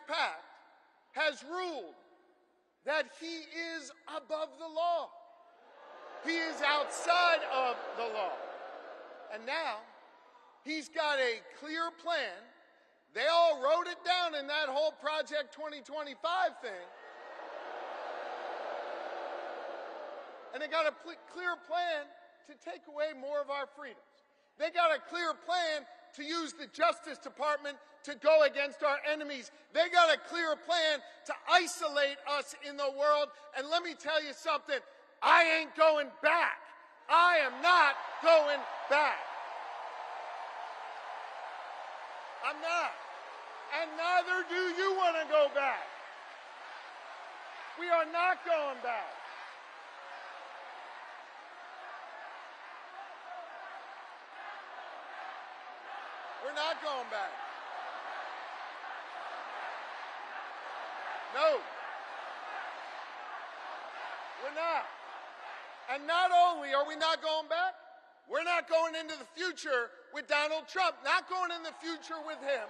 pact has ruled that he is above the law. He is outside of the law. And now he's got a clear plan. They all wrote it down in that whole Project 2025 thing. And they got a clear plan to take away more of our freedoms. They got a clear plan to use the Justice Department to go against our enemies. They got a clear plan to isolate us in the world. And let me tell you something, I ain't going back. I am not going back. I'm not. And neither do you want to go back. We are not going back. We're not going back. No. We're not. And not only are we not going back, we're not going into the future with Donald Trump, not going in the future with him.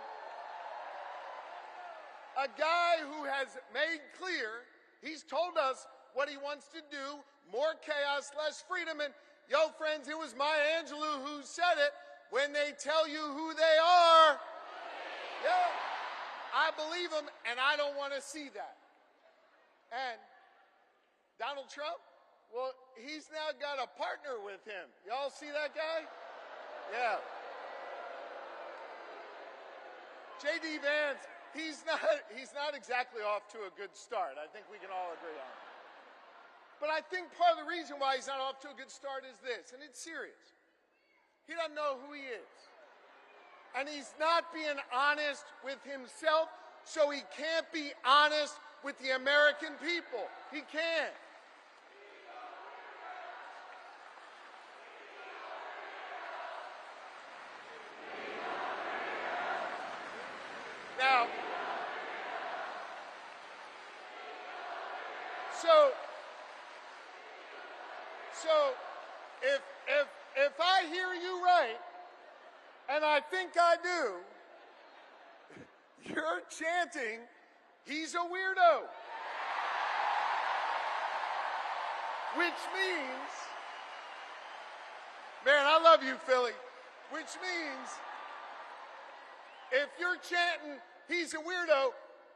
A guy who has made clear, he's told us what he wants to do, more chaos, less freedom. And yo, friends, it was Maya Angelou who said it. When they tell you who they are, yeah, I believe them, and I don't want to see that. And Donald Trump, well, he's now got a partner with him. Y'all see that guy? Yeah. J.D. Vance, he's not exactly off to a good start. I think we can all agree on it. But I think part of the reason why he's not off to a good start is this, and it's serious. He doesn't know who he is. And he's not being honest with himself, so he can't be honest with the American people. He can't. Now, so if I hear you right, and I think I do, you're chanting, he's a weirdo. Which means, man, I love you, Philly. Which means, if you're chanting, he's a weirdo,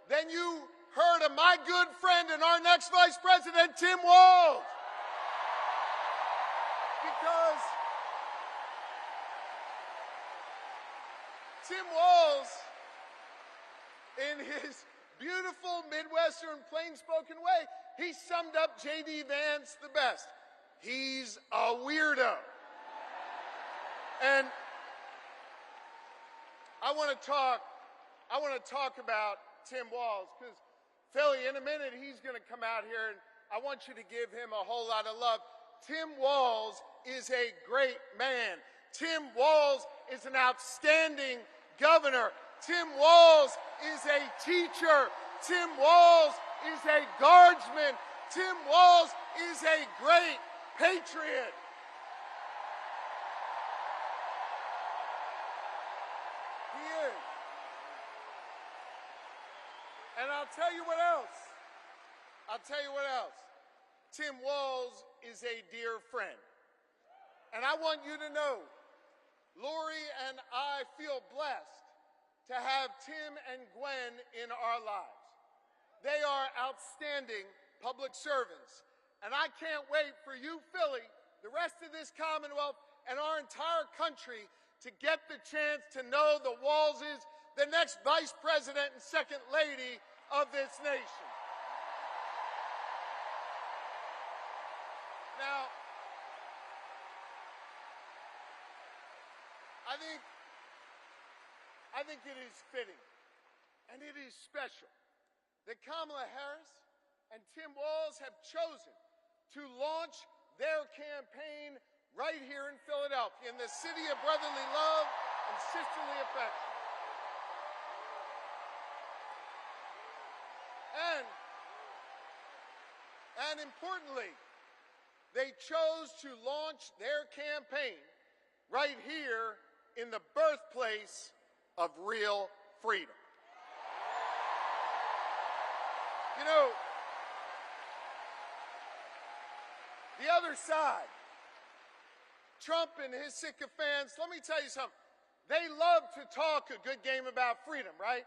then you heard of my good friend and our next Vice President, Tim Walz. Because Tim Walz, in his beautiful Midwestern plain-spoken way, he summed up J.D. Vance the best. He's a weirdo. And I want to talk about Tim Walz, because Philly, in a minute, he's going to come out here, and I want you to give him a whole lot of love. Tim Walz is a great man. Tim Walz is an outstanding governor. Tim Walz is a teacher. Tim Walz is a guardsman. Tim Walz is a great patriot. He is. And I'll tell you what else. Tim Walz is a dear friend. And I want you to know, Lori and I feel blessed to have Tim and Gwen in our lives. They are outstanding public servants. And I can't wait for you, Philly, the rest of this Commonwealth, and our entire country to get the chance to know the Walzes, the next Vice President and Second Lady of this nation. Now, I think it is fitting, and it is special, that Kamala Harris and Tim Walz have chosen to launch their campaign right here in Philadelphia, in the city of brotherly love and sisterly affection. And importantly, they chose to launch their campaign right here in the birthplace of real freedom. You know, the other side, Trump and his sycophants, let me tell you something. They love to talk a good game about freedom, right?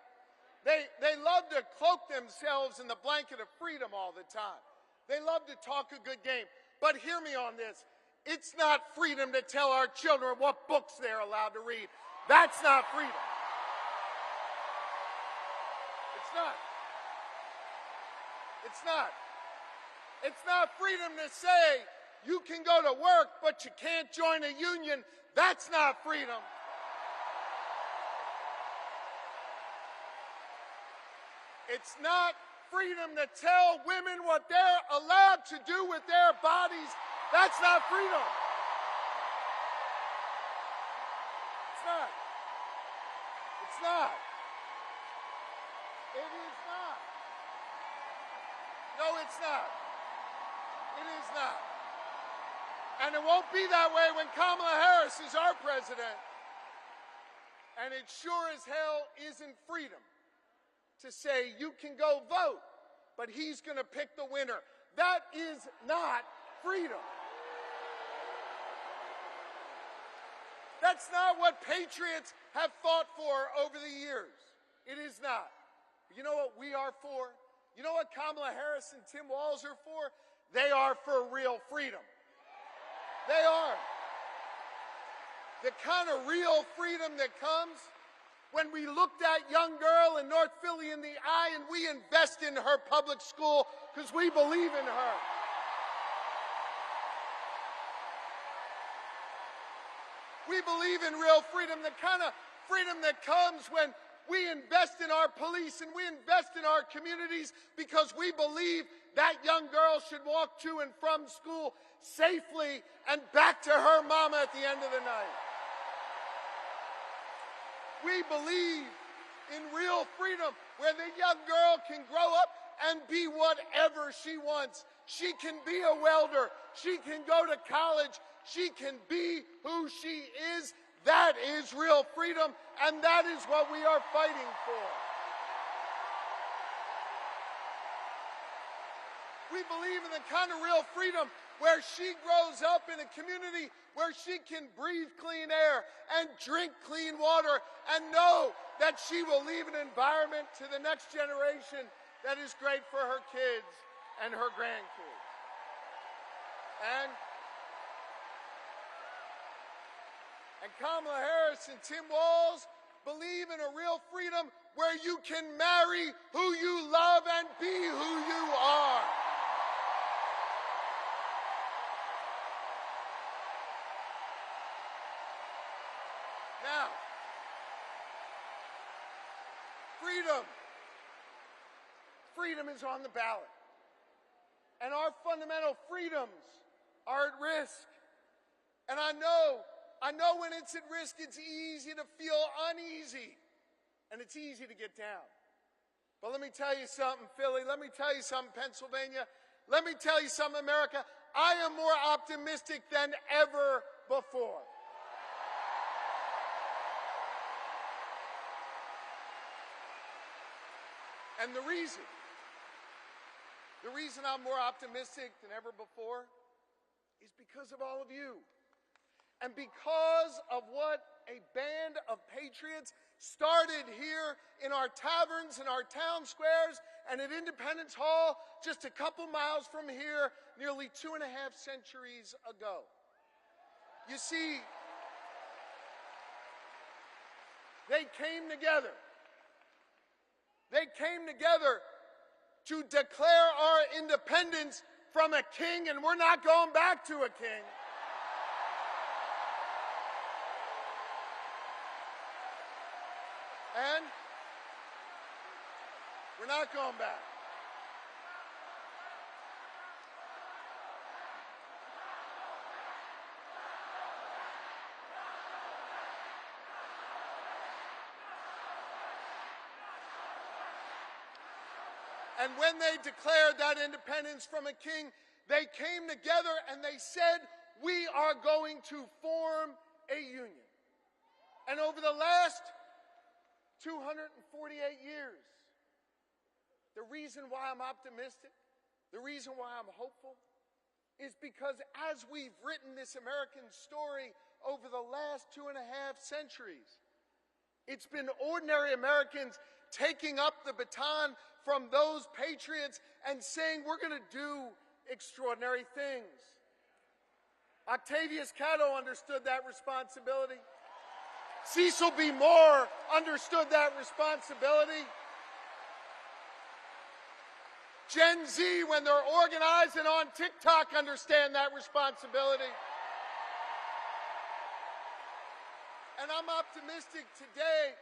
They love to cloak themselves in the blanket of freedom all the time. They love to talk a good game. But hear me on this. It's not freedom to tell our children what books they're allowed to read. That's not freedom. It's not. It's not. It's not freedom to say you can go to work, but you can't join a union. That's not freedom. It's not freedom to tell women what they're allowed to do with their bodies. That's not freedom. It's not. It's not. It is not. No, it's not. It is not. And it won't be that way when Kamala Harris is our president. And it sure as hell isn't freedom to say you can go vote, but he's going to pick the winner. That is not freedom. That's not what patriots have fought for over the years. It is not. You know what we are for? You know what Kamala Harris and Tim Walz are for? They are for real freedom. They are. The kind of real freedom that comes when we look that young girl in North Philly in the eye and we invest in her public school because we believe in her. We believe in real freedom, the kind of freedom that comes when we invest in our police and we invest in our communities because we believe that young girl should walk to and from school safely and back to her mama at the end of the night. We believe in real freedom where the young girl can grow up and be whatever she wants. She can be a welder. She can go to college. She can be who she is. That is real freedom, and that is what we are fighting for. We believe in the kind of real freedom where she grows up in a community where she can breathe clean air and drink clean water and know that she will leave an environment to the next generation that is great for her kids and her grandkids. And Kamala Harris and Tim Walz believe in a real freedom where you can marry who you love and be who you are. Now, freedom is on the ballot. And our fundamental freedoms are at risk. And I know when it's at risk, it's easy to feel uneasy. And it's easy to get down. But let me tell you something, Philly. Let me tell you something, Pennsylvania. Let me tell you something, America. I am more optimistic than ever before. And the reason I'm more optimistic than ever before is because of all of you. And because of what a band of patriots started here in our taverns, in our town squares, and at Independence Hall just a couple miles from here nearly 2.5 centuries ago. You see, they came together. They came together to declare our independence from a king, and we're not going back to a king. And we're not going back. And when they declared that independence from a king, they came together and they said, we are going to form a union. And over the last 248 years, the The reason why I'm optimistic, the reason why I'm hopeful, is because as we've written this American story over the last 2.5 centuries, it's been ordinary Americans taking up the baton from those patriots and saying, we're going to do extraordinary things. Octavius Catto understood that responsibility. Cecil B. Moore understood that responsibility. Gen Z, when they're organized and on TikTok, understand that responsibility. And I'm optimistic today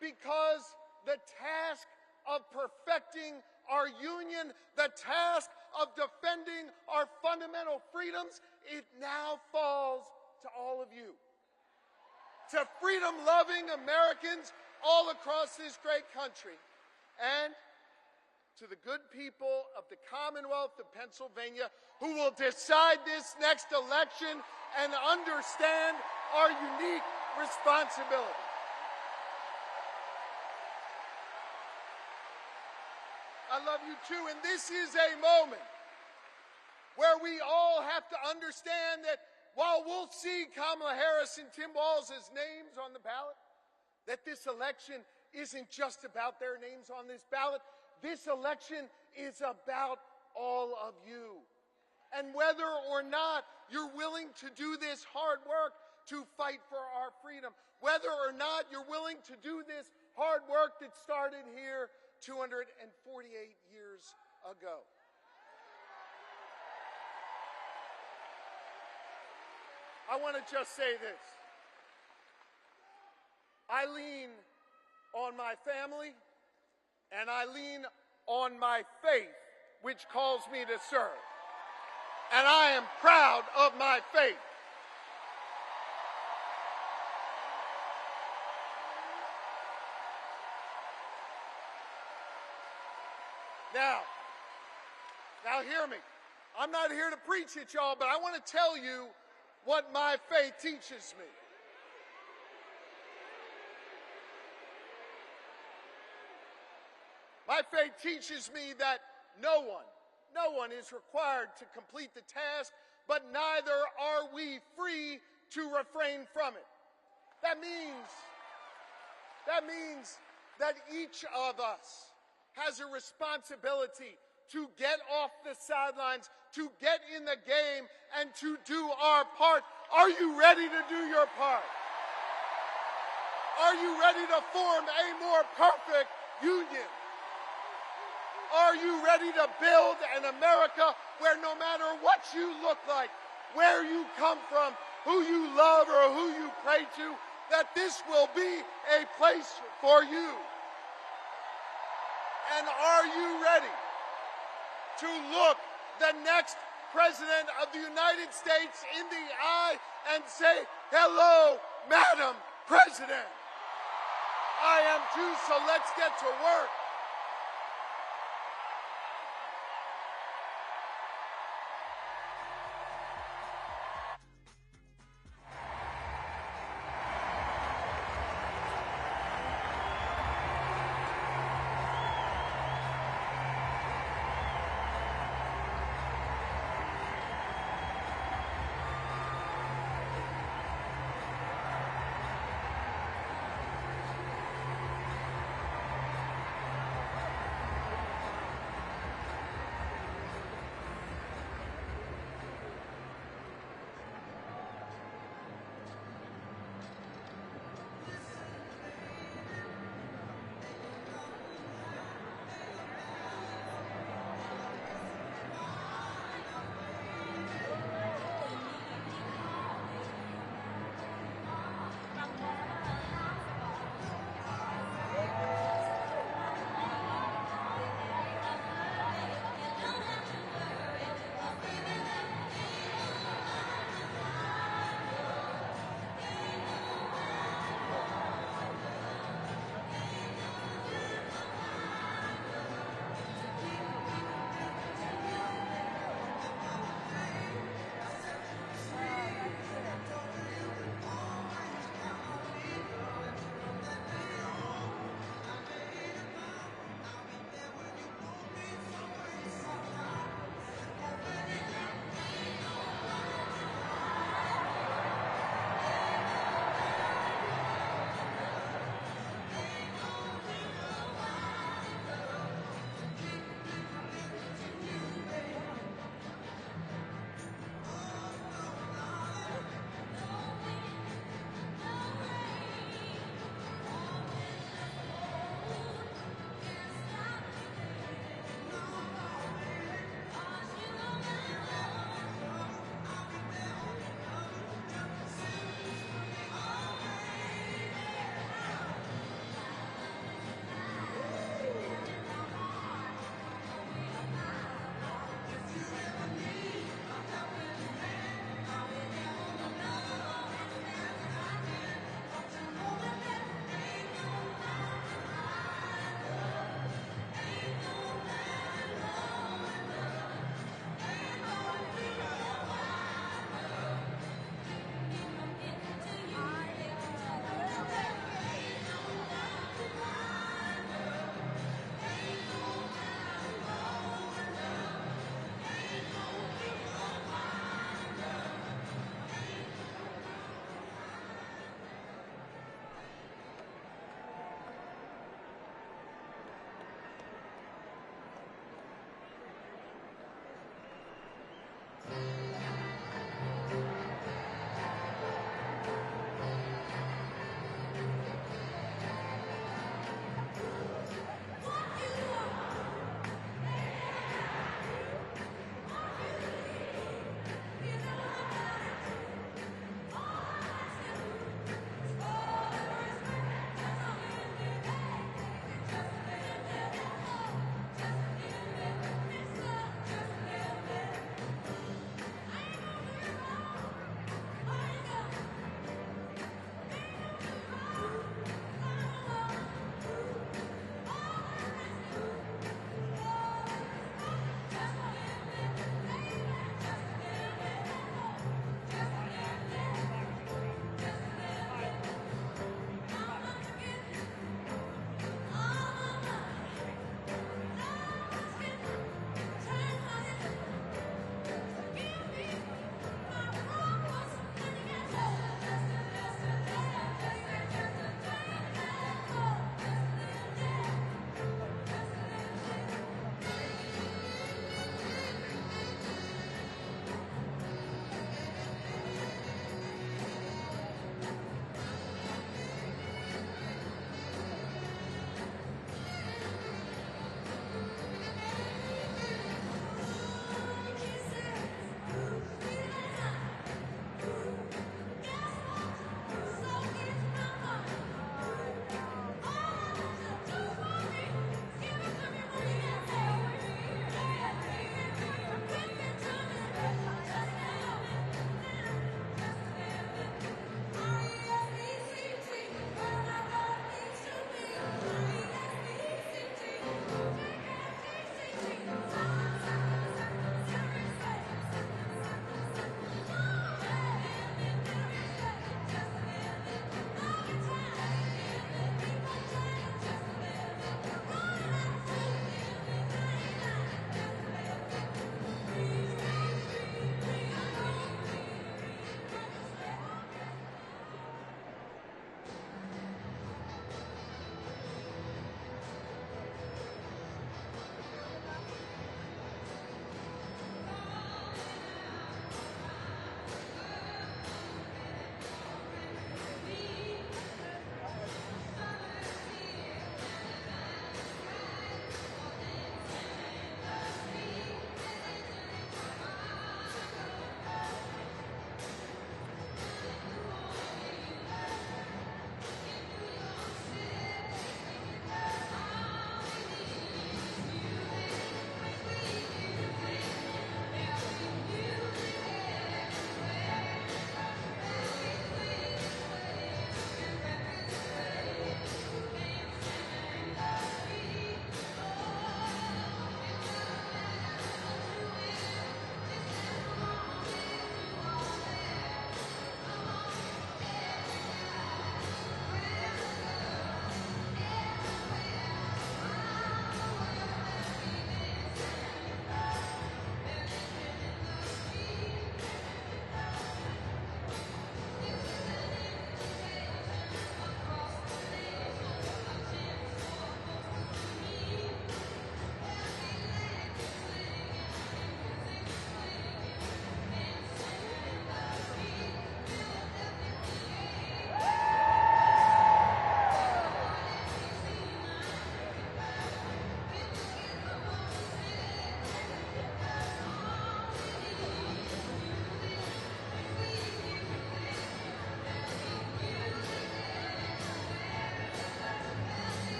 because the task of perfecting our union, the task of defending our fundamental freedoms, it now falls to all of you. To freedom-loving Americans all across this great country. And to the good people of the Commonwealth of Pennsylvania who will decide this next election and understand our unique responsibility. I love you too, and this is a moment where we all have to understand that while we'll see Kamala Harris and Tim Walz's names on the ballot, that this election isn't just about their names on this ballot. This election is about all of you. And whether or not you're willing to do this hard work to fight for our freedom, whether or not you're willing to do this hard work that started here 248 years ago. I want to just say this. I lean on my family and I lean on my faith, which calls me to serve. And I am proud of my faith. Now hear me. I'm not here to preach at y'all, but I want to tell you what my faith teaches me. My faith teaches me that no one is required to complete the task, but neither are we free to refrain from it. That means that each of us has a responsibility to get off the sidelines, to get in the game, and to do our part. Are you ready to do your part? Are you ready to form a more perfect union? Are you ready to build an America where no matter what you look like, where you come from, who you love or who you pray to, that this will be a place for you? And are you ready to look the next President of the United States in the eye and say, hello, Madam President? I am too, so let's get to work.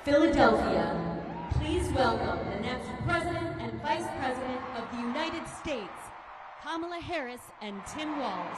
Philadelphia, please welcome the next President and Vice President of the United States, Kamala Harris and Tim Walz.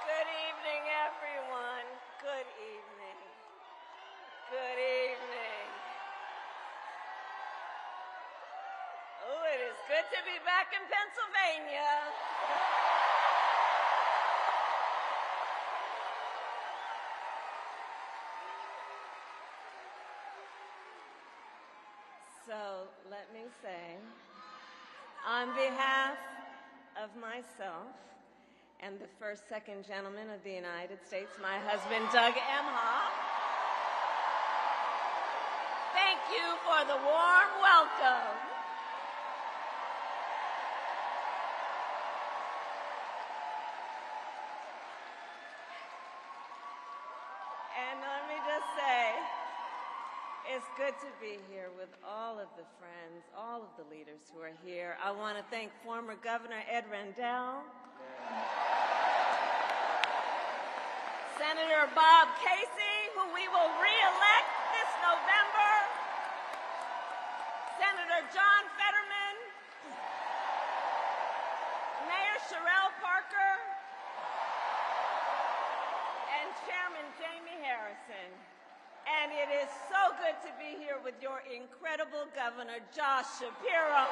Good evening, everyone. Good evening. Good evening. Oh, it is good to be back in Pennsylvania. So, let me say, on behalf of myself and the first, second gentleman of the United States, my husband, Doug Emhoff, thank you for the warm welcome. And let me just say, it's good to be here with all of the friends, all of the leaders who are here. I want to thank former Governor Ed Rendell, Senator Bob Casey, who we will re-elect this November, Senator John Fetterman, Mayor Sherelle Parker, and Chairman Jamie Harrison. And it is so good to be here with your incredible Governor, Josh Shapiro.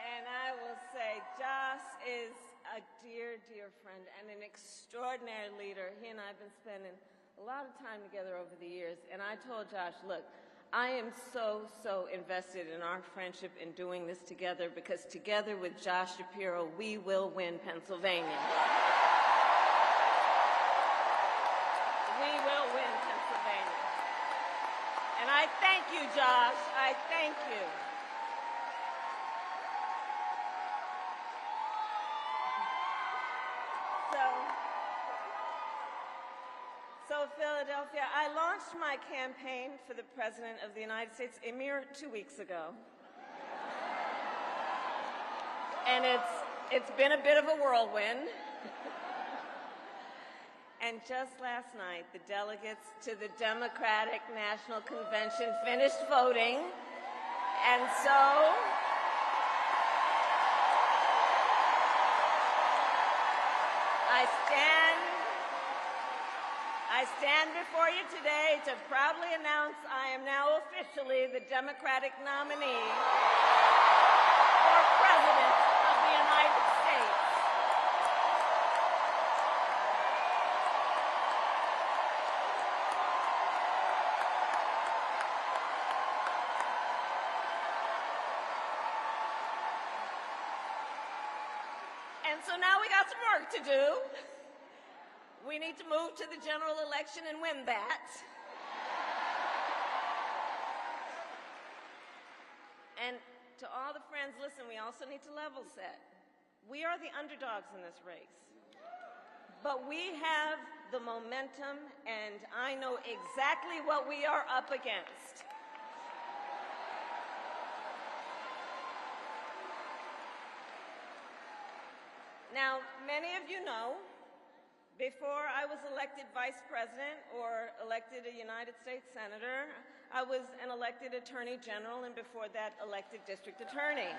And I will say, Josh is a dear, dear friend and an extraordinary leader. He and I have been spending a lot of time together over the years. And I told Josh, look, I am so invested in our friendship in doing this together, because together with Josh Shapiro, we will win Pennsylvania. We will win Pennsylvania. And I thank you, Josh. I thank you. So, Philadelphia, I launched my campaign for the President of the United States a mere 2 weeks ago. And it's been a bit of a whirlwind. And just last night, the delegates to the Democratic National Convention finished voting. And so I stand before you today to proudly announce I am now officially the Democratic nominee for President of the United States. And so now we got some work to do. We need to move to the general election and win that. And to all the friends, listen, we also need to level set. We are the underdogs in this race. But we have the momentum, and I know exactly what we are up against. Now, many of you know, before I was elected vice president or elected a United States senator, I was an elected attorney general, and before that, elected district attorney.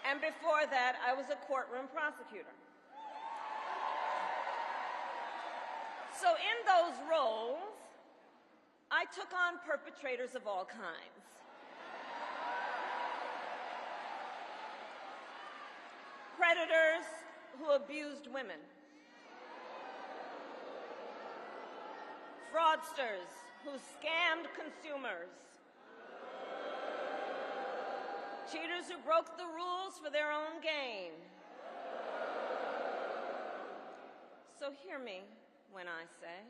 And before that, I was a courtroom prosecutor. So in those roles, I took on perpetrators of all kinds. Predators who abused women. Fraudsters who scammed consumers. Cheaters who broke the rules for their own gain. So hear me when I say,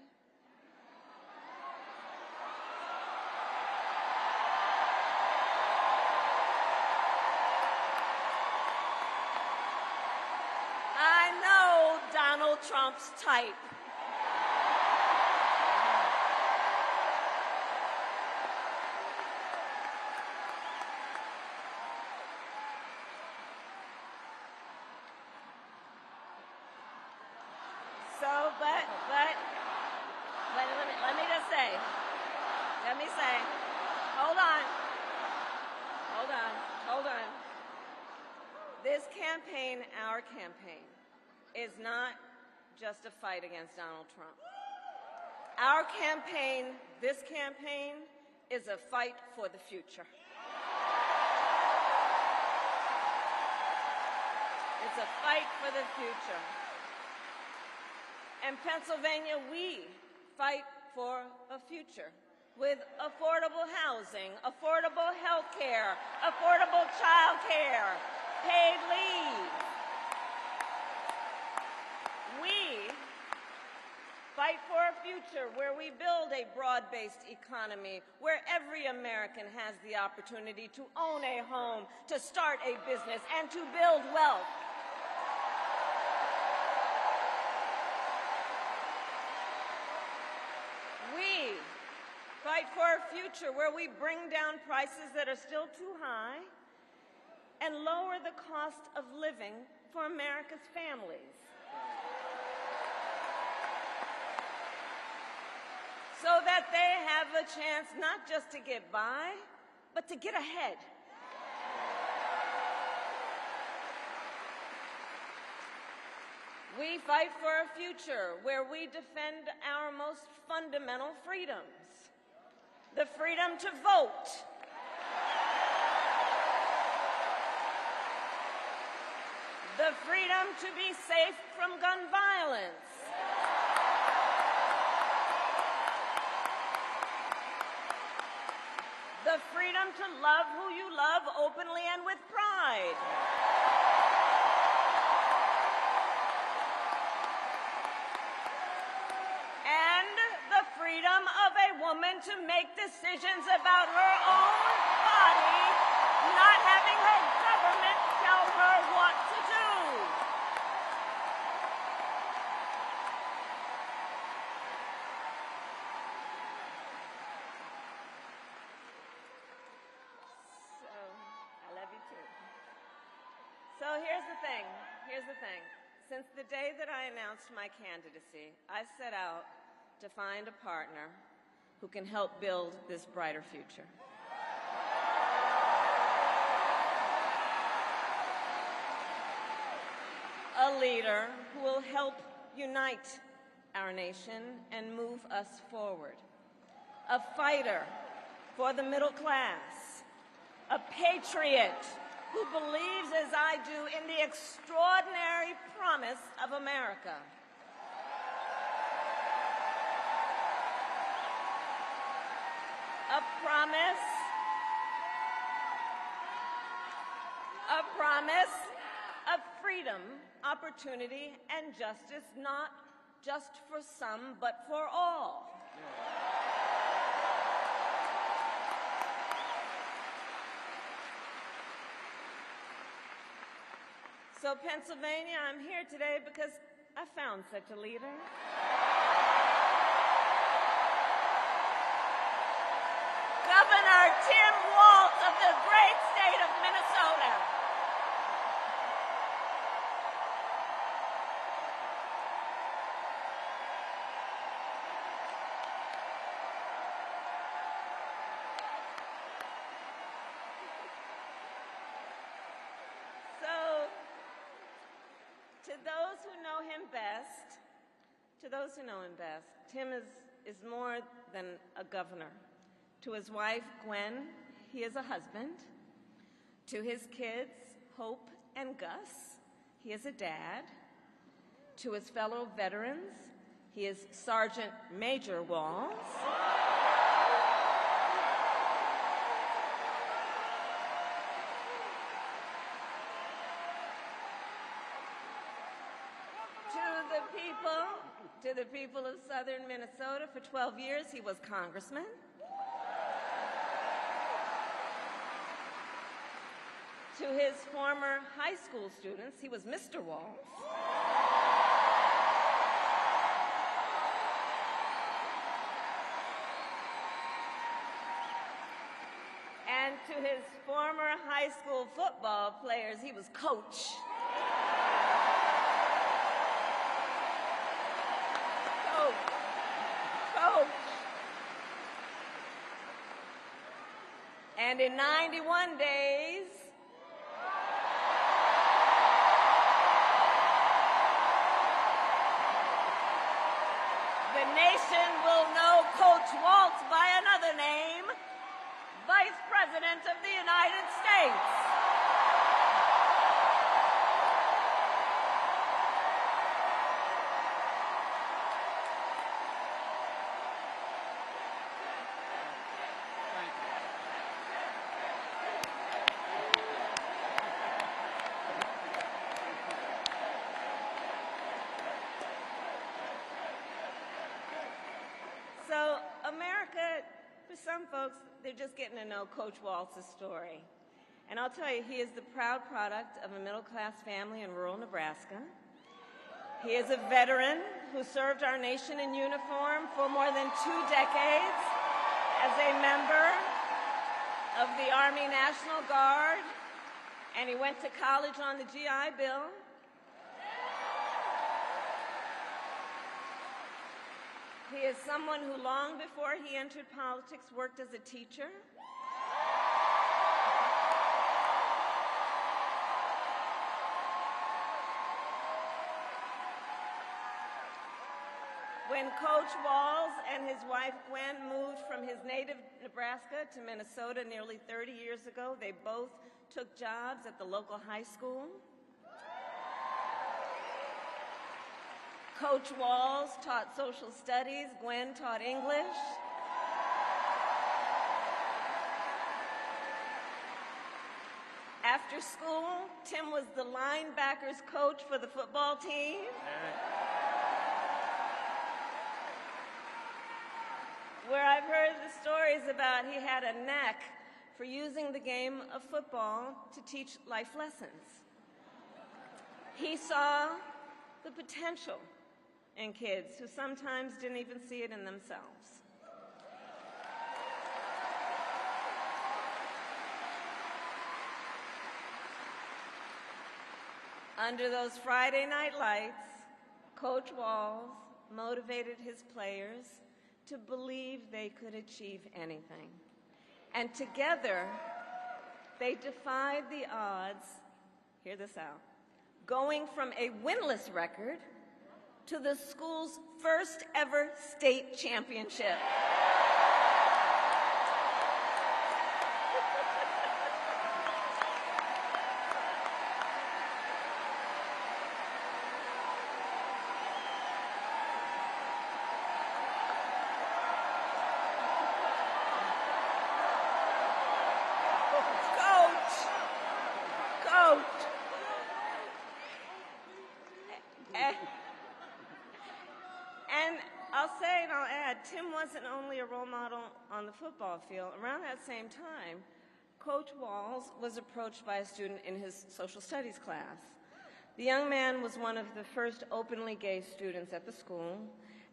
I know Donald Trump's type. So, let me say, hold on. This campaign, our campaign, is not just a fight against Donald Trump. Our campaign, this campaign, is a fight for the future. It's a fight for the future. In Pennsylvania, we fight for a future with affordable housing, affordable health care, affordable child care, paid leave. We fight for a future where we build a broad-based economy, where every American has the opportunity to own a home, to start a business, and to build wealth. We fight for a future where we bring down prices that are still too high and lower the cost of living for America's families. So that they have a chance not just to get by, but to get ahead. We fight for a future where we defend our most fundamental freedoms. The freedom to vote. The freedom to be safe from gun violence. The freedom to love who you love openly and with pride. And the freedom of a woman to make decisions about her own body, not having her government tell her what So here's the thing. Since the day that I announced my candidacy, I set out to find a partner who can help build this brighter future. A leader who will help unite our nation and move us forward. A fighter for the middle class. A patriot who believes, as I do, in the extraordinary promise of America. A promise of freedom, opportunity, and justice, not just for some, but for all. So, Pennsylvania, I'm here today because I found such a leader. Governor Tim Walz of the great state of Minnesota. So, to those who know him best, Tim is more than a governor. To his wife, Gwen, he is a husband. To his kids, Hope and Gus, he is a dad. To his fellow veterans, he is Sergeant Major Walz. To the people of southern Minnesota, for 12 years, he was congressman. To his former high school students, he was Mr. Walz. And to his former high school football players, he was Coach. And in 91 days, the nation will know Coach Walz by another name, Vice President of the United States. So America, for some folks, they're just getting to know Coach Walz's story. And I'll tell you, he is the proud product of a middle-class family in rural Nebraska. He is a veteran who served our nation in uniform for more than 2 decades as a member of the Army National Guard, and he went to college on the GI Bill. He is someone who, long before he entered politics, worked as a teacher. When Coach Walz and his wife Gwen moved from his native Nebraska to Minnesota nearly 30 years ago, they both took jobs at the local high school. Coach Walz taught social studies, Gwen taught English. After school, Tim was the linebackers coach for the football team. Where I've heard the stories about he had a knack for using the game of football to teach life lessons. He saw the potential in kids who sometimes didn't even see it in themselves. Under those Friday night lights, Coach Walz motivated his players to believe they could achieve anything. And together, they defied the odds, hear this out, going from a winless record to the school's first ever state championship. And I'll say and I'll add, Tim wasn't only a role model on the football field. Around that same time, Coach Walz was approached by a student in his social studies class. The young man was one of the first openly gay students at the school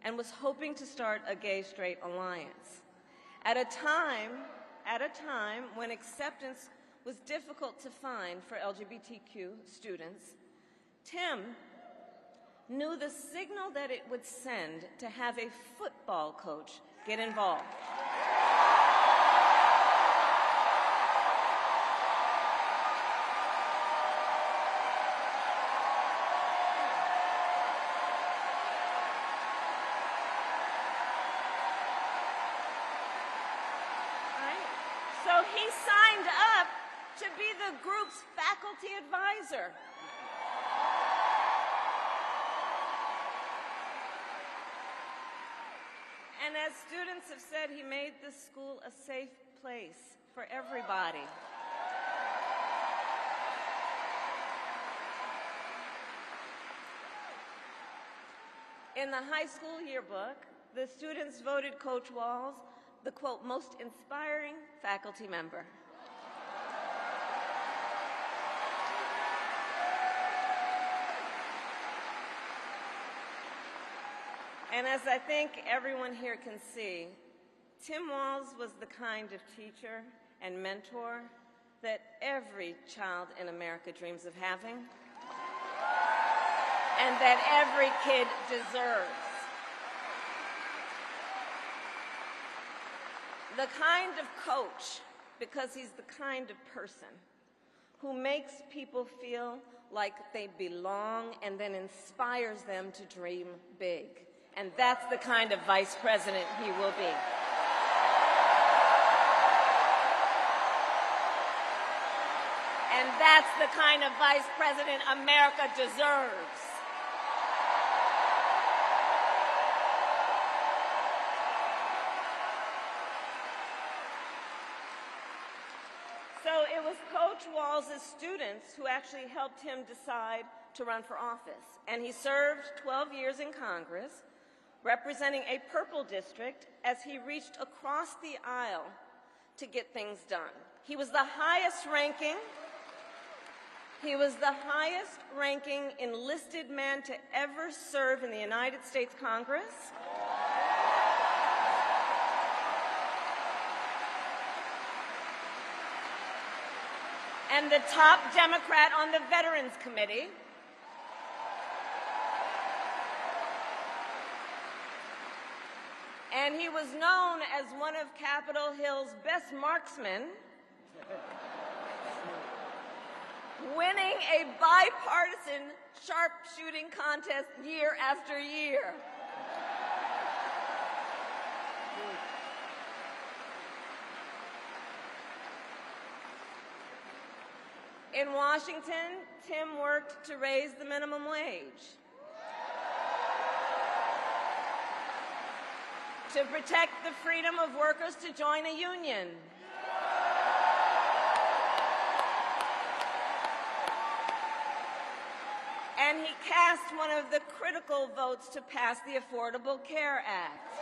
and was hoping to start a gay-straight alliance. At a time when acceptance was difficult to find for LGBTQ students, Tim knew the signal that it would send to have a football coach get involved. So he signed up to be the group's faculty advisor. And as students have said, he made this school a safe place for everybody. In the high school yearbook, the students voted Coach Walz the, quote, most inspiring faculty member. And as I think everyone here can see, Tim Walz was the kind of teacher and mentor that every child in America dreams of having, and that every kid deserves. The kind of coach, because he's the kind of person who makes people feel like they belong and then inspires them to dream big. And that's the kind of vice president he will be. And that's the kind of vice president America deserves. So it was Coach Walz's students who actually helped him decide to run for office. And he served 12 years in Congress, representing a purple district as he reached across the aisle to get things done. He was the highest ranking enlisted man to ever serve in the United States Congress. And the top Democrat on the Veterans Committee. And he was known as one of Capitol Hill's best marksmen, winning a bipartisan sharpshooting contest year after year. In Washington, Tim worked to raise the minimum wage, to protect the freedom of workers to join a union, and he cast one of the critical votes to pass the Affordable Care Act.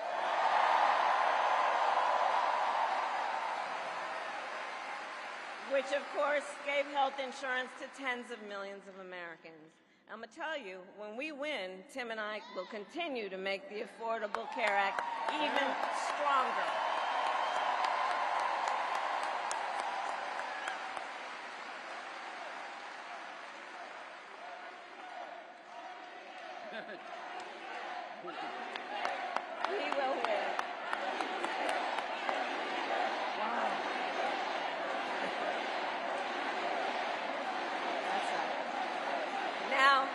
Which, of course, gave health insurance to tens of millions of Americans. I'm going to tell you, when we win, Tim and I will continue to make the Affordable Care Act even stronger. He will win. Wow. That's right. Now,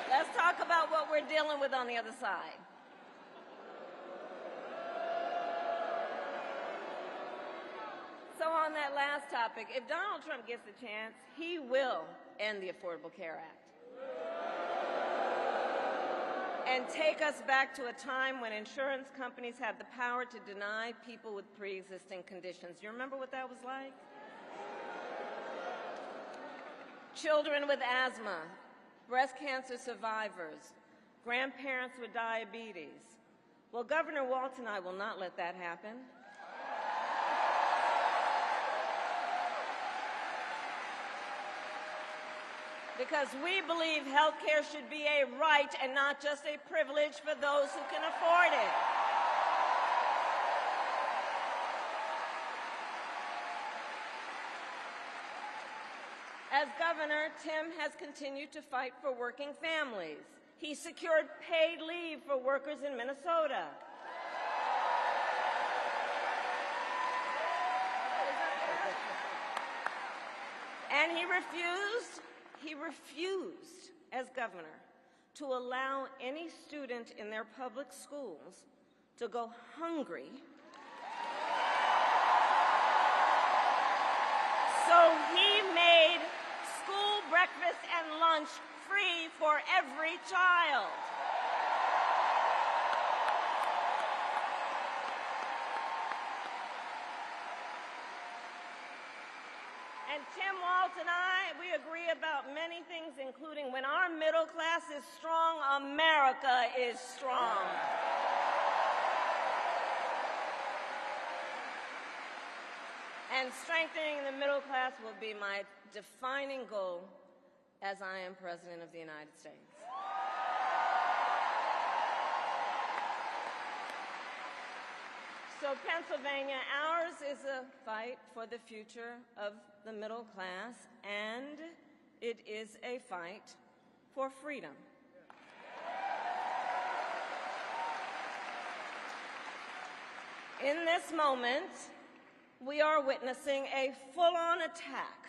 let's talk about what we're dealing with on the other side. So on that last topic, if Donald Trump gets the chance, he will end the Affordable Care Act and take us back to a time when insurance companies had the power to deny people with pre-existing conditions. You remember what that was like? Children with asthma, breast cancer survivors, grandparents with diabetes. Well, Governor Walz and I will not let that happen. Because we believe health care should be a right and not just a privilege for those who can afford it. As governor, Tim has continued to fight for working families. He secured paid leave for workers in Minnesota. And he refused, as governor, to allow any student in their public schools to go hungry. So he made school breakfast and lunch free for every child. And Tim Walz and I, we agree about many things, including when our middle class is strong, America is strong. And strengthening the middle class will be my defining goal as I am President of the United States. So Pennsylvania, ours is a fight for the future of the middle class, and it is a fight for freedom. In this moment, we are witnessing a full-on attack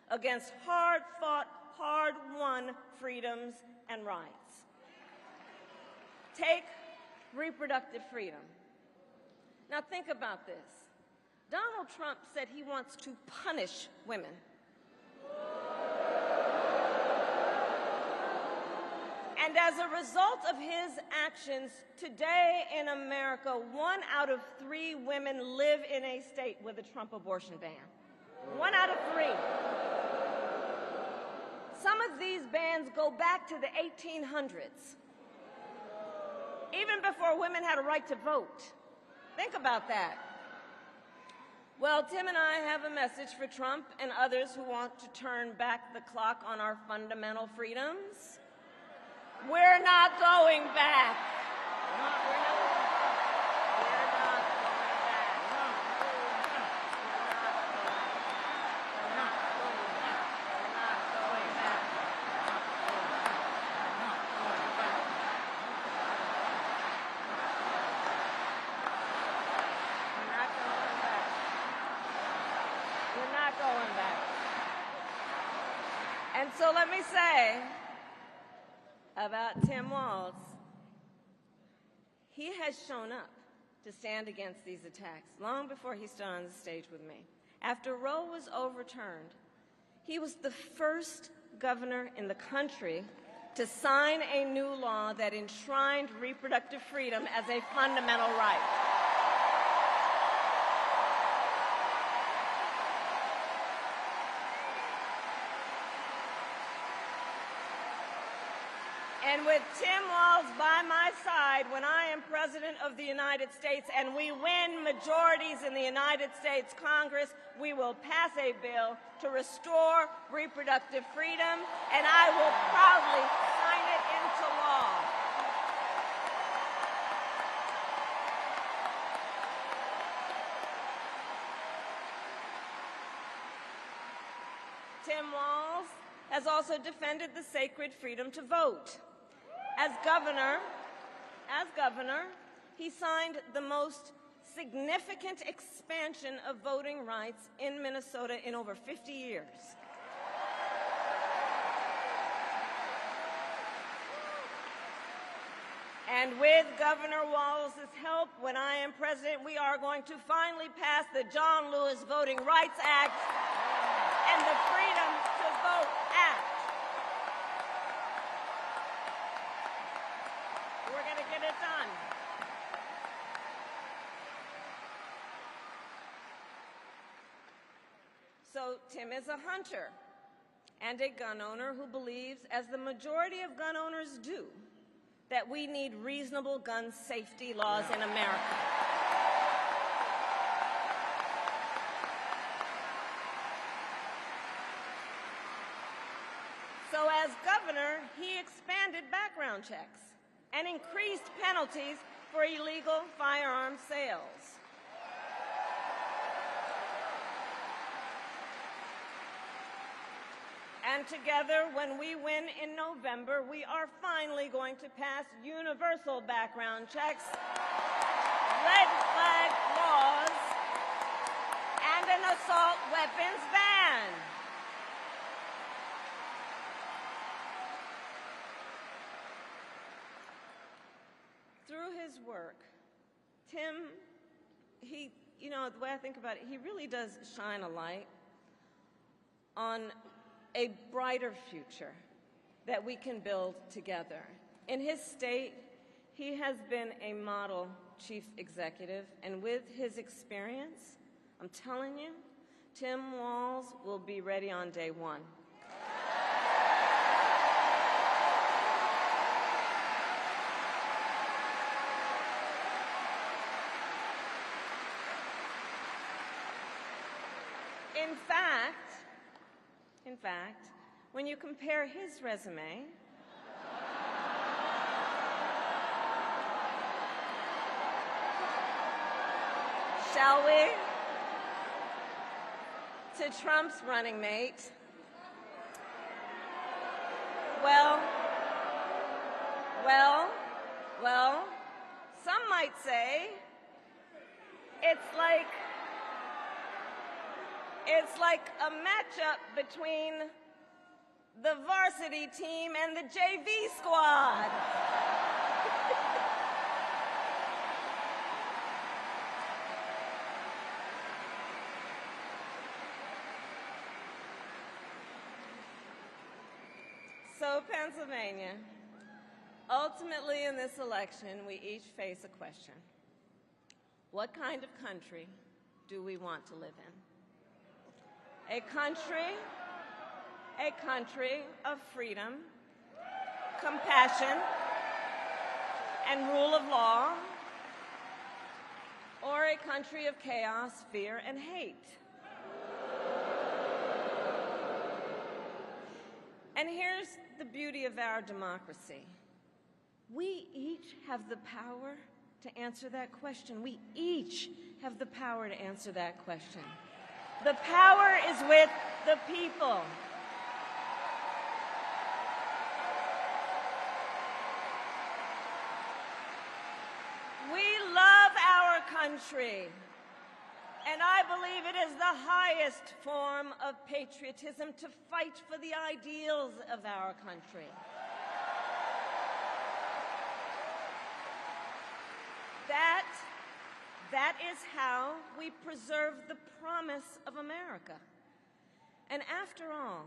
against hard-fought, hard-won freedoms and rights. Take reproductive freedom. Now think about this. Donald Trump said he wants to punish women. And as a result of his actions, today in America, 1 out of 3 women live in a state with a Trump abortion ban. 1 out of 3. Some of these bans go back to the 1800s, even before women had a right to vote. Think about that. Well, Tim and I have a message for Trump and others who want to turn back the clock on our fundamental freedoms. We're not going back. We're not going back. And so let me say about Tim Walz, he has shown up to stand against these attacks long before he stood on the stage with me. After Roe was overturned, he was the first governor in the country to sign a new law that enshrined reproductive freedom as a fundamental right. And with Tim Walz by my side when I am President of the United States and we win majorities in the United States Congress, we will pass a bill to restore reproductive freedom, and I will proudly sign it into law. Tim Walz has also defended the sacred freedom to vote. As governor, he signed the most significant expansion of voting rights in Minnesota in over 50 years. And with Governor Walz's help, when I am president, we are going to finally pass the John Lewis Voting Rights Act and the Freedom to Vote Act. We're going to get it done. So Tim is a hunter and a gun owner who believes, as the majority of gun owners do, that we need reasonable gun safety laws in America. So as governor, he expanded background checks and increased penalties for illegal firearm sales. And together, when we win in November, we are finally going to pass universal background checks, red flag laws, and an assault weapons ban. Through his work, Tim, the way I think about it, he really does shine a light on a brighter future that we can build together. In his state, he has been a model chief executive, and with his experience, I'm telling you, Tim Walz will be ready on day one. In fact, when you compare his resume shall we, to Trump's running mate, well, some might say it's like a matchup between the varsity team and the JV squad. So, Pennsylvania, ultimately in this election, we each face a question. What kind of country do we want to live in? A country of freedom, compassion, and rule of law, or a country of chaos, fear, and hate? And here's the beauty of our democracy. We each have the power to answer that question. We each have the power to answer that question. The power is with the people. We love our country, and I believe it is the highest form of patriotism to fight for the ideals of our country. That is how we preserve the promise of America. And after all,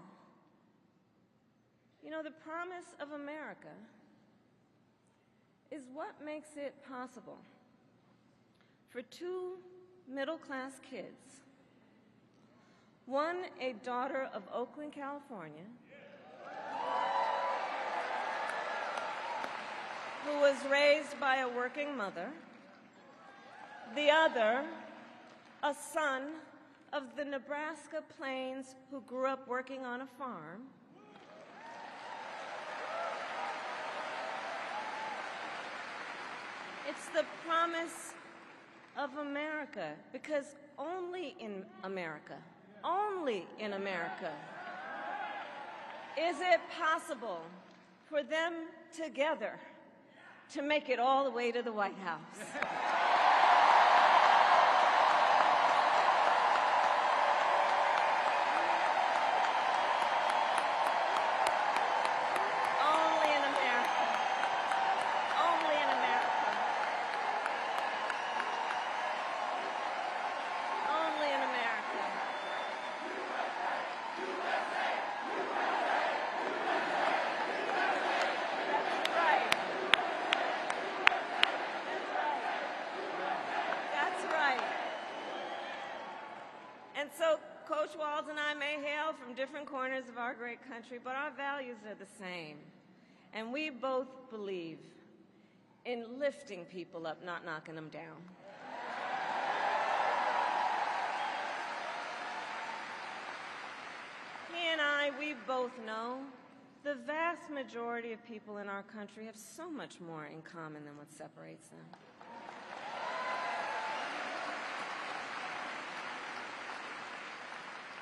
the promise of America is what makes it possible for two middle-class kids, one a daughter of Oakland, California, who was raised by a working mother, the other, a son of the Nebraska Plains who grew up working on a farm. It's the promise of America, because only in America, is it possible for them together to make it all the way to the White House. And so Coach Walz and I may hail from different corners of our great country, but our values are the same. And we both believe in lifting people up, not knocking them down. He and I, we both know the vast majority of people in our country have so much more in common than what separates them.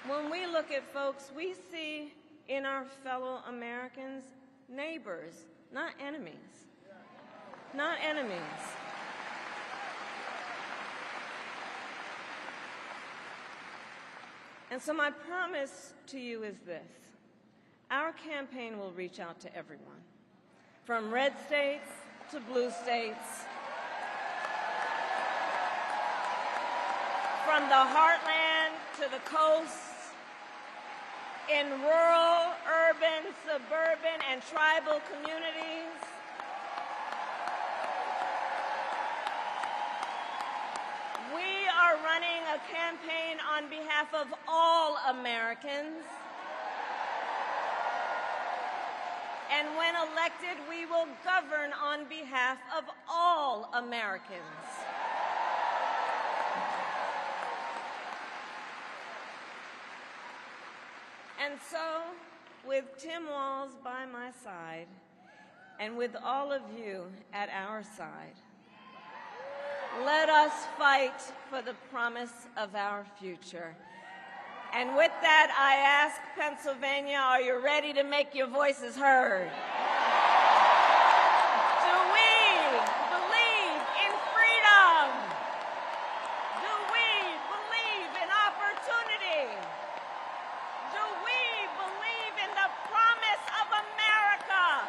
When we look at folks, we see in our fellow Americans neighbors, not enemies. Not enemies. And so my promise to you is this. Our campaign will reach out to everyone, from red states to blue states, from the heartland to the coast, in rural, urban, suburban, and tribal communities. We are running a campaign on behalf of all Americans. And when elected, we will govern on behalf of all Americans. And so, with Tim Walz by my side, and with all of you at our side, let us fight for the promise of our future. And with that, I ask Pennsylvania, are you ready to make your voices heard? Do we believe in freedom? Do we believe in opportunity? Do we believe in the promise of America?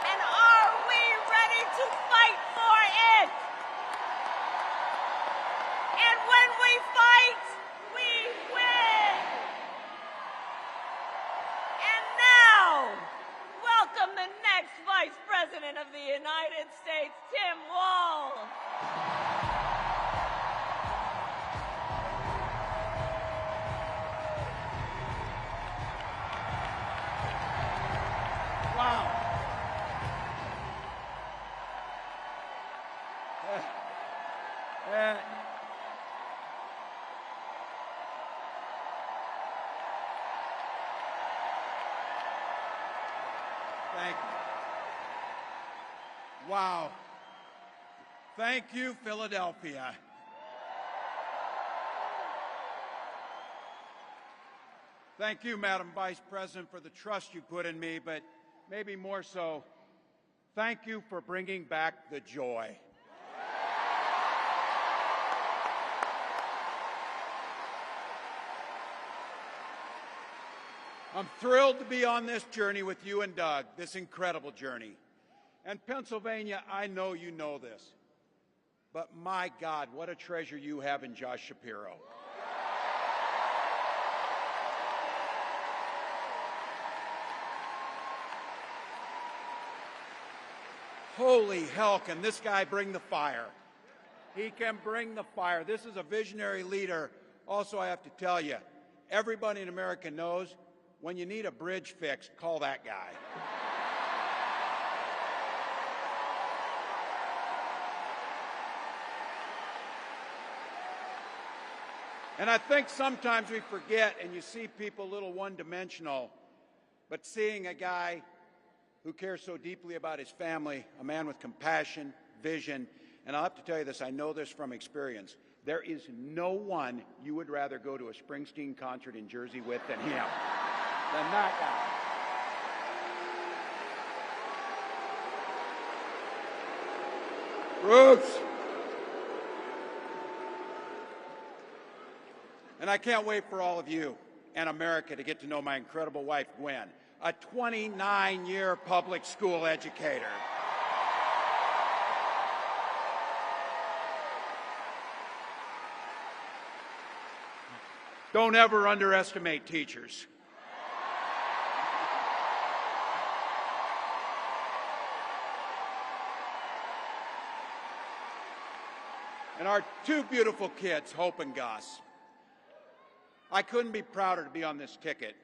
And are we ready to fight for it? And when we fight, we win. And now, welcome the next Vice President of the United States, Tim Walz. Wow. Thank you. Wow. Thank you, Philadelphia. Thank you, Madam Vice President, for the trust you put in me, but maybe more so, thank you for bringing back the joy. I'm thrilled to be on this journey with you and Doug, this incredible journey. And Pennsylvania, I know you know this, but my God, what a treasure you have in Josh Shapiro. Holy hell, can this guy bring the fire? He can bring the fire. This is a visionary leader. Also, I have to tell you, everybody in America knows when you need a bridge fixed, call that guy. And I think sometimes we forget, and you see people a little one-dimensional, but seeing a guy who cares so deeply about his family, a man with compassion, vision, and I'll have to tell you this, I know this from experience, there is no one you would rather go to a Springsteen concert in Jersey with than him, than that guy. Bruce. And I can't wait for all of you and America to get to know my incredible wife, Gwen, a 29-year public school educator. Don't ever underestimate teachers. And our two beautiful kids, Hope and Gus. I couldn't be prouder to be on this ticket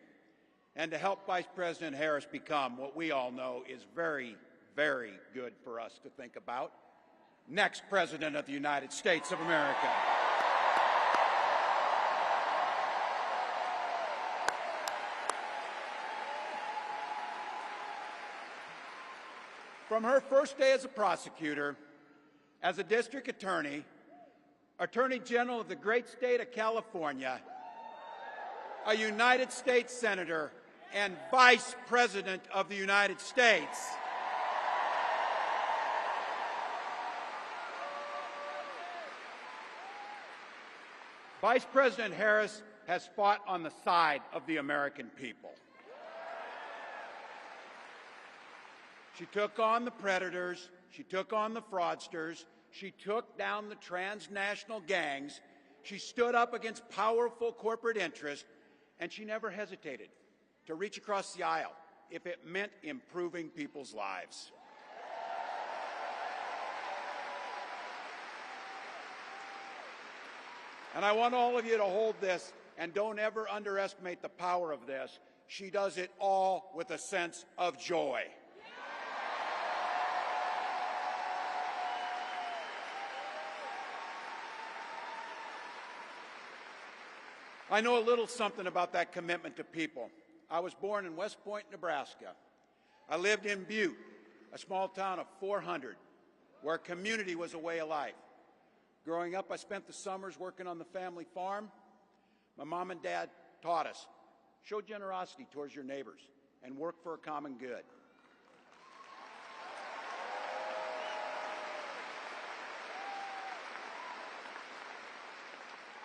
and to help Vice President Harris become what we all know is very, very good for us to think about, next President of the United States of America. From her first day as a prosecutor, as a district attorney, Attorney General of the great state of California, a United States Senator, and Vice President of the United States, Vice President Harris has fought on the side of the American people. She took on the predators, she took on the fraudsters, she took down the transnational gangs, she stood up against powerful corporate interests, and she never hesitated to reach across the aisle if it meant improving people's lives. And I want all of you to hold this and don't ever underestimate the power of this. She does it all with a sense of joy. I know a little something about that commitment to people. I was born in West Point, Nebraska. I lived in Butte, a small town of 400, where community was a way of life. Growing up, I spent the summers working on the family farm. My mom and dad taught us, show generosity towards your neighbors and work for a common good.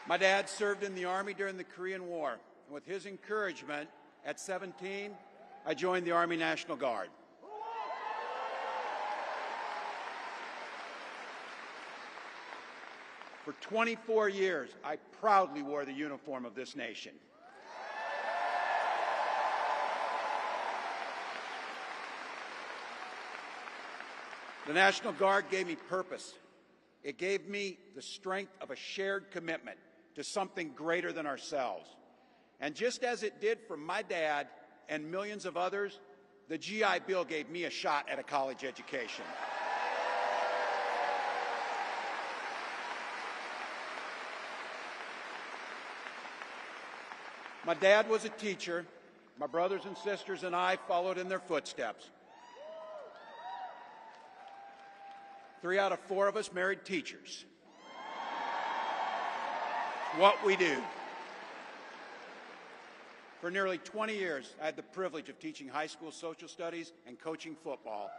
My dad served in the Army during the Korean War. With his encouragement, at 17, I joined the Army National Guard. For 24 years, I proudly wore the uniform of this nation. The National Guard gave me purpose. It gave me the strength of a shared commitment to something greater than ourselves. And just as it did for my dad and millions of others, the GI Bill gave me a shot at a college education. My dad was a teacher. My brothers and sisters and I followed in their footsteps. 3 out of 4 of us married teachers. What we do. For nearly 20 years, I had the privilege of teaching high school social studies and coaching football.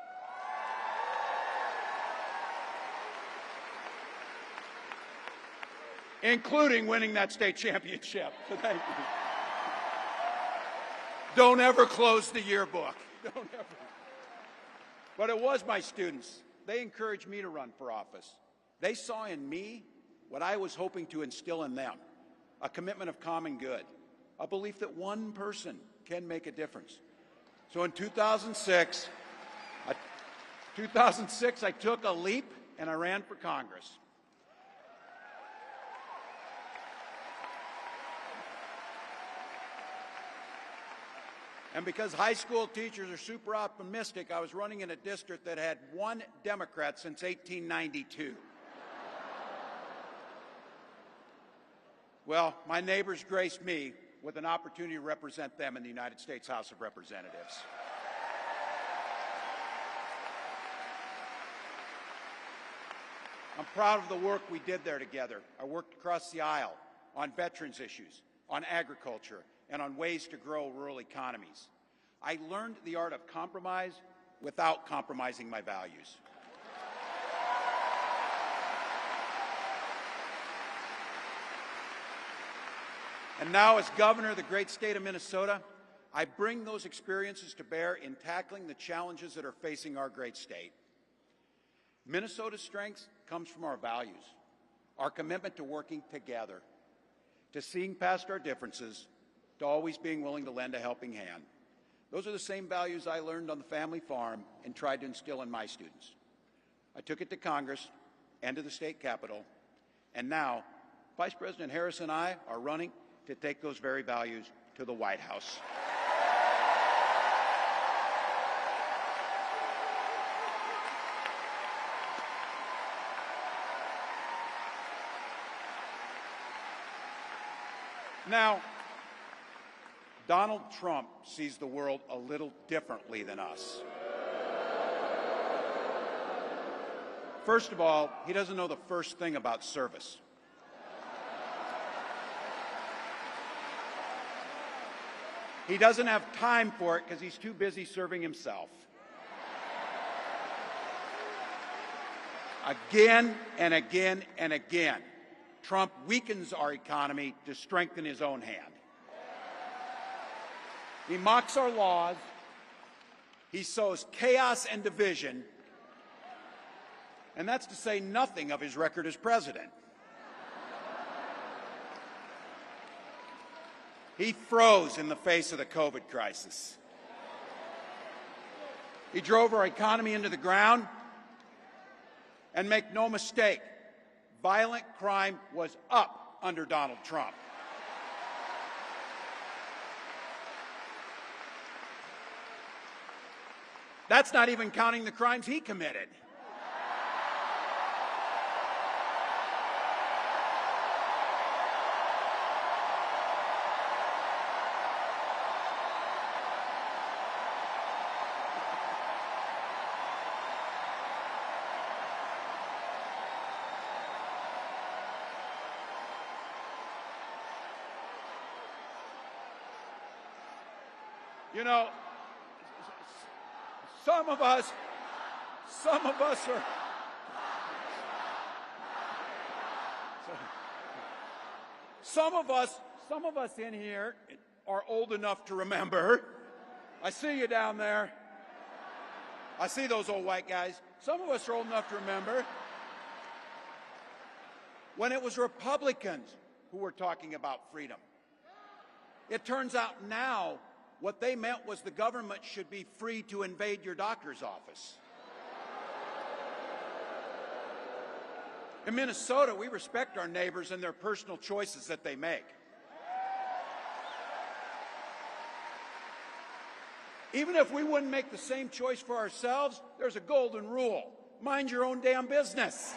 Including winning that state championship. So thank you. Don't ever close the yearbook. Don't ever. But it was my students. They encouraged me to run for office. They saw in me what I was hoping to instill in them, a commitment of common good, a belief that one person can make a difference. So in 2006, I took a leap and I ran for Congress. And because high school teachers are super optimistic, I was running in a district that had 1 Democrat since 1892. Well, my neighbors graced me with an opportunity to represent them in the United States House of Representatives. I'm proud of the work we did there together. I worked across the aisle on veterans issues, on agriculture, and on ways to grow rural economies. I learned the art of compromise without compromising my values. And now, as governor of the great state of Minnesota, I bring those experiences to bear in tackling the challenges that are facing our great state. Minnesota's strength comes from our values, our commitment to working together, to seeing past our differences, to always being willing to lend a helping hand. Those are the same values I learned on the family farm and tried to instill in my students. I took it to Congress and to the state capitol, and now Vice President Harris and I are running to take those very values to the White House. Now, Donald Trump sees the world a little differently than us. First of all, he doesn't know the first thing about service. He doesn't have time for it because he's too busy serving himself. Again and again and again, Trump weakens our economy to strengthen his own hand. He mocks our laws. He sows chaos and division. And that's to say nothing of his record as president. He froze in the face of the COVID crisis. He drove our economy into the ground. And make no mistake, violent crime was up under Donald Trump. That's not even counting the crimes he committed. You know, some of us are, some of us in here are old enough to remember. I see you down there. I see those old white guys. Some of us are old enough to remember when it was Republicans who were talking about freedom. It turns out now what they meant was the government should be free to invade your doctor's office. In Minnesota, we respect our neighbors and their personal choices that they make. Even if we wouldn't make the same choice for ourselves, there's a golden rule: mind your own damn business.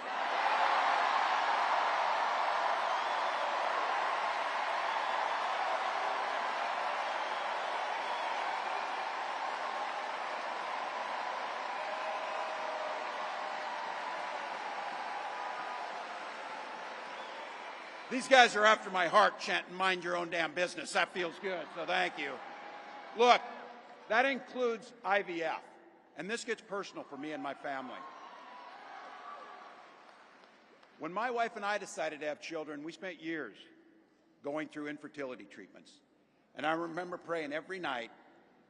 These guys are after my heart chanting, mind your own damn business. That feels good, so thank you. Look, that includes IVF, and this gets personal for me and my family. When my wife and I decided to have children, we spent years going through infertility treatments. And I remember praying every night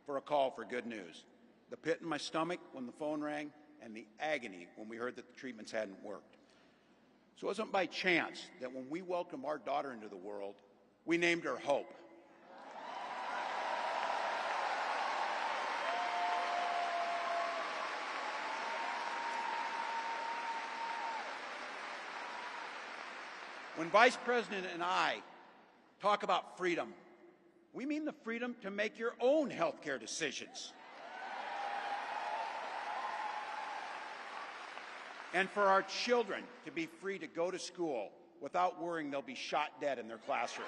for a call for good news. The pit in my stomach when the phone rang, and the agony when we heard that the treatments hadn't worked. So it wasn't by chance that when we welcomed our daughter into the world, we named her Hope. When Vice President and I talk about freedom, we mean the freedom to make your own health care decisions. And for our children to be free to go to school without worrying they'll be shot dead in their classrooms.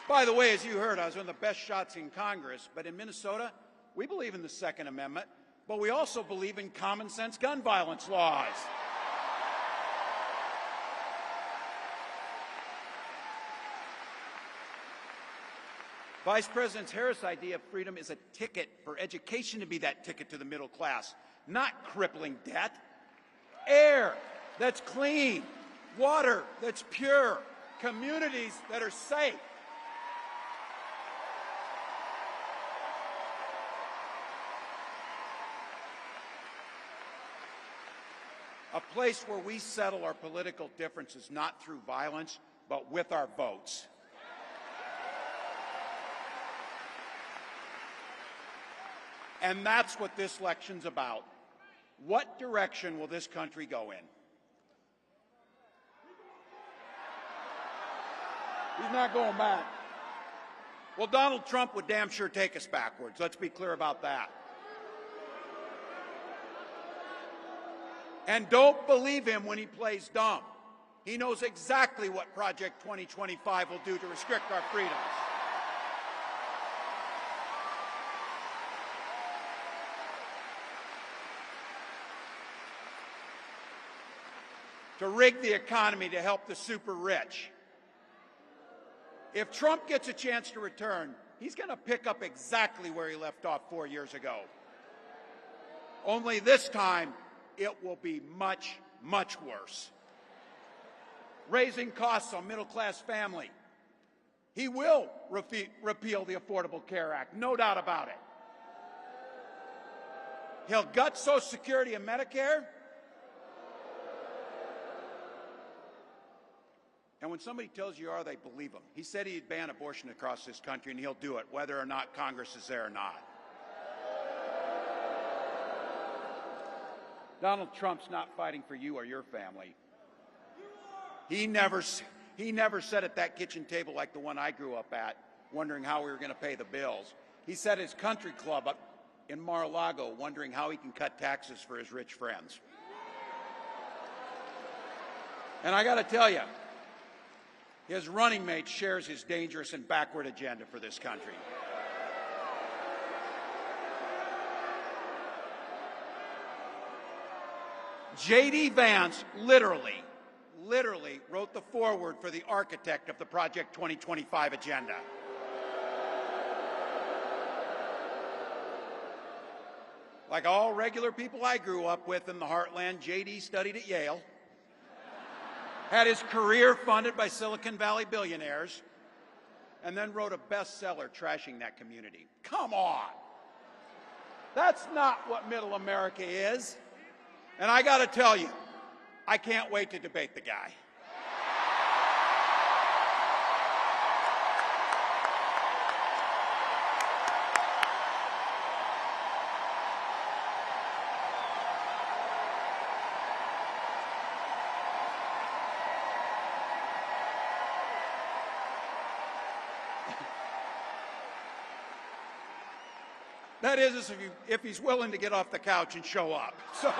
By the way, as you heard, I was one of the best shots in Congress, but in Minnesota, we believe in the Second Amendment, but we also believe in common sense gun violence laws. Vice President Harris' idea of freedom is a ticket for education to be that ticket to the middle class, not crippling debt. Air that's clean, water that's pure, communities that are safe. A place where we settle our political differences not through violence, but with our votes. And that's what this election's about. What direction will this country go in? He's not going back. Well, Donald Trump would damn sure take us backwards. Let's be clear about that. And don't believe him when he plays dumb. He knows exactly what Project 2025 will do to restrict our freedoms. To rig the economy to help the super rich. If Trump gets a chance to return, he's going to pick up exactly where he left off 4 years ago. Only this time, it will be much, much worse. Raising costs on middle-class family. He will repeal the Affordable Care Act, no doubt about it. He'll gut Social Security and Medicare. And when somebody tells you are, they believe him. He said he'd ban abortion across this country, and he'll do it, whether or not Congress is there or not. Donald Trump's not fighting for you or your family. He never sat at that kitchen table like the one I grew up at, wondering how we were going to pay the bills. He sat at his country club up in Mar-a-Lago, wondering how he can cut taxes for his rich friends. And I got to tell you, his running mate shares his dangerous and backward agenda for this country. J.D. Vance literally wrote the foreword for the architect of the Project 2025 agenda. Like all regular people I grew up with in the heartland, J.D. studied at Yale, had his career funded by Silicon Valley billionaires, and then wrote a bestseller trashing that community. Come on! That's not what middle America is. And I got to tell you, I can't wait to debate the guy. That is, if he's willing to get off the couch and show up. So, you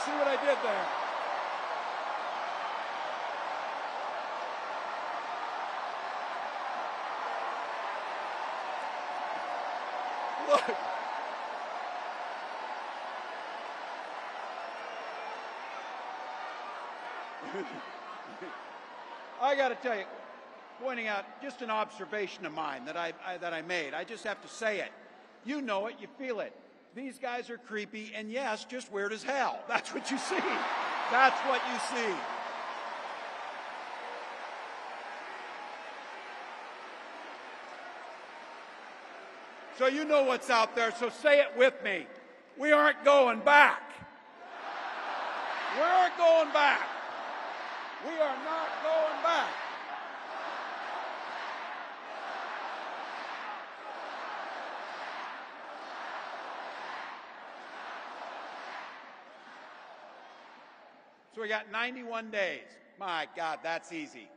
see what I did there? Look. I got to tell you, pointing out just an observation of mine that I made. I just have to say it. You know it, you feel it. These guys are creepy and, yes, just weird as hell. That's what you see. That's what you see. So you know what's out there, so say it with me. We aren't going back. We aren't going back. We are not going back. So we got 91 days. My God, that's easy.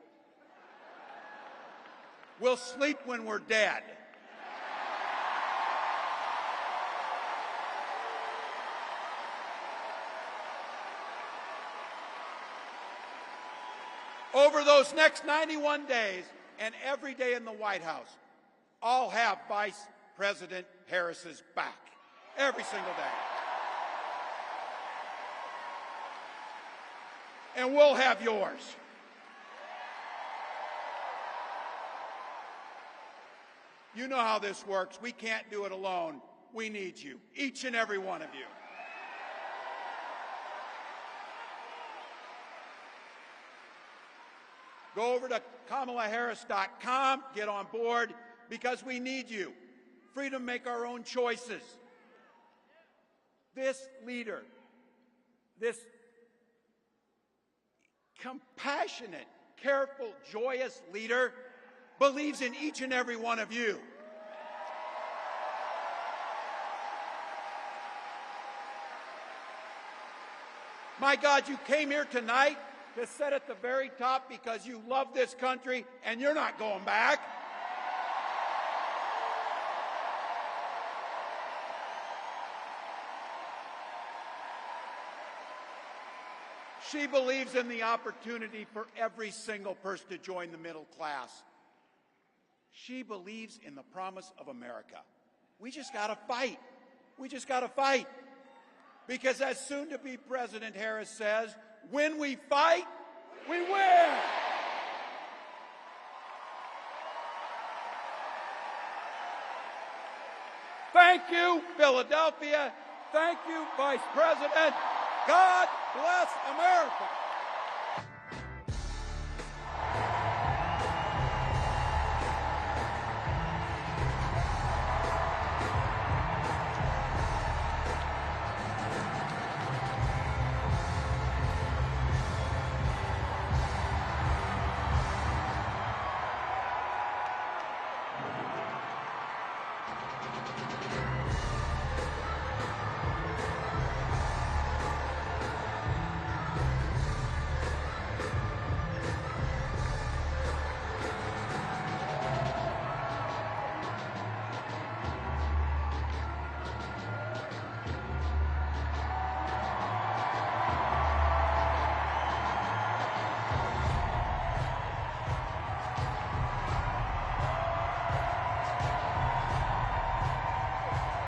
We'll sleep when we're dead. Over those next 91 days and every day in the White House, I'll have Vice President Harris's back. Every single day. And we'll have yours. You know how this works. We can't do it alone. We need you, each and every one of you. Go over to KamalaHarris.com, get on board, because we need you. Freedom to make our own choices. This leader, this compassionate, careful, joyous leader, believes in each and every one of you. My God, you came here tonight to sit at the very top because you love this country and you're not going back. She believes in the opportunity for every single person to join the middle class. She believes in the promise of America. We just got to fight. We just got to fight. Because as soon-to-be President Harris says, when we fight, we win. Thank you, Philadelphia. Thank you, Vice President. God bless America.